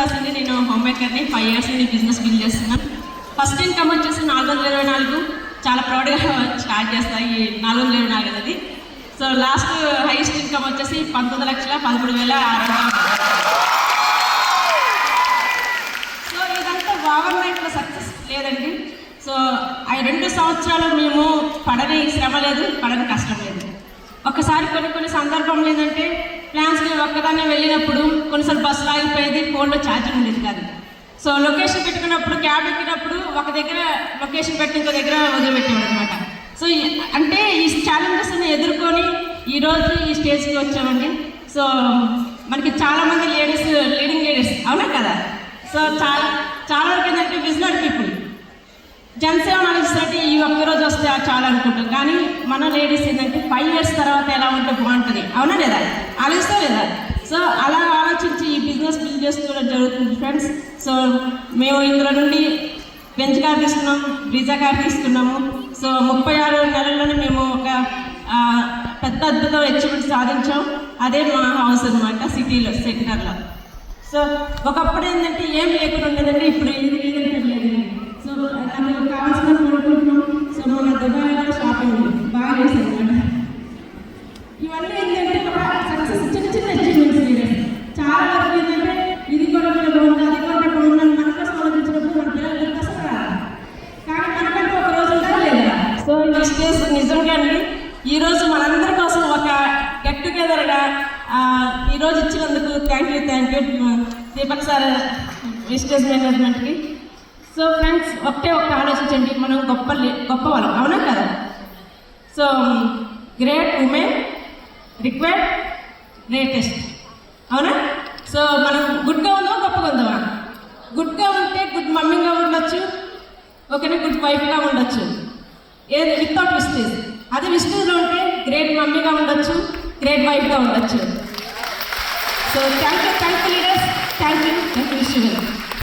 దాస్ అండి. నేను home మేకర్ని. 5 years నుండి బిజినెస్ బిల్డ్ చేస్తున్నాను. ఫస్ట్ ఇన్కమ్ వచ్చేసి 424. చాలా ప్రౌడ్గా స్టార్ట్ చేస్తాయి ఈ 424 అనేది. సో లాస్ట్ హైయెస్ట్ ఇన్కమ్ వచ్చేసి 19,13,600. సో ఇదంతా ఓవర్ నైట్లో సక్సెస్ లేదండి. సో ఆ 2 సంవత్సరాలు మేము పడని శ్రమ లేదు, పడని కష్టం లేదు. ఒకసారి కొన్ని సందర్భంలో ఏంటంటే ప్లాన్స్కి ఒక్కదాన్ని వెళ్ళినప్పుడు కొన్నిసార్లు బస్సులు ఆగిపోయేది, ఫోన్లో ఛార్జింగ్ ఉండేది కాదు. సో లొకేషన్ పెట్టుకున్నప్పుడు క్యాబ్ ఎక్కినప్పుడు ఒక దగ్గర లొకేషన్ పెట్టి ఇంకో దగ్గర వదిలిపెట్టేవాడు అనమాట. సో అంటే ఈ ఛాలెంజెస్ని ఎదుర్కొని ఈరోజు ఈ స్టేజ్కి వచ్చామండి. సో మనకి చాలామంది లీడింగ్ లీడర్స్ అవునా కదా. సో చాలా వరకు ఏంటంటే విజనరీ పీపుల్ జనసేవ ఆలోచిస్తే ఈ ఒక్కరోజు వస్తే చాలా అనుకుంటాం. కానీ మన లేడీస్ ఏంటంటే 5 years తర్వాత ఎలా ఉంటే బాగుంటుంది, అవునా లేదా, ఆలోచిస్తా లేదా. సో అలా ఆలోచించి ఈ బిజినెస్ బిల్డ్ చేసుకోవడం జరుగుతుంది ఫ్రెండ్స్. సో మేము ఇందులో నుండి బెంచ్ కార్ తీసుకున్నాం, బ్రీజా కార్ తీసుకున్నాము. సో 36 నెలల్లోనే మేము ఒక పెద్ద అద్భుతం అచీవ్మెంట్ సాధించాం. అదే మా హౌస్ అనమాట, సిటీలో సెంటర్లో. సో ఒకప్పుడు ఏంటంటే ఏం లేకుండా ఉండేదండి, ఇప్పుడు ఏదంటే లేదు. సో నాకు కావాల్సిన కొనుక్కుంటున్నాం. సో మన దుబాయ్లో షాపింగ్ బాగా చేశాను అనమాట. ఇవన్నీ ఏంటంటే సక్సెస్ చిన్న అచీవ్మెంట్స్ లీడర్స్. చాలా వరకు ఏంటంటే ఇది కూడా బాగుంది, అది కూడా బాగుందని మన కోసం ఆలోచించినప్పుడు మన పిల్లలు కోసం రాదు. కానీ మనకంటే ఒక రోజు ఉంటారా లేదా. సో ఈ స్టేజ్ నిజంగా అండి ఈరోజు మనందరి కోసం ఒక గెట్ టుగెదర్గా ఈరోజు ఇచ్చినందుకు thank you Deepak sir, Vistage మేనేజ్మెంట్కి. సో ఫ్రెండ్స్ ఒక్క ఆలోచించండి, మనం గొప్ప వాళ్ళం, అవునా కదా. So great women required greatest, అవునా. సో మనం గుడ్గా ఉందామా గొప్పగా ఉందామా. గుడ్గా ఉంటే గుడ్ మమ్మీగా ఉండొచ్చు, ఓకేనా, గుడ్ వైఫ్గా ఉండొచ్చు, ఏది వితౌట్ విస్టేజ్. అదే విస్టేజ్లో ఉంటే గ్రేట్ మమ్మీగా ఉండొచ్చు, గ్రేట్ వైఫ్గా ఉండొచ్చు. So thank you leaders, thank you wish you well.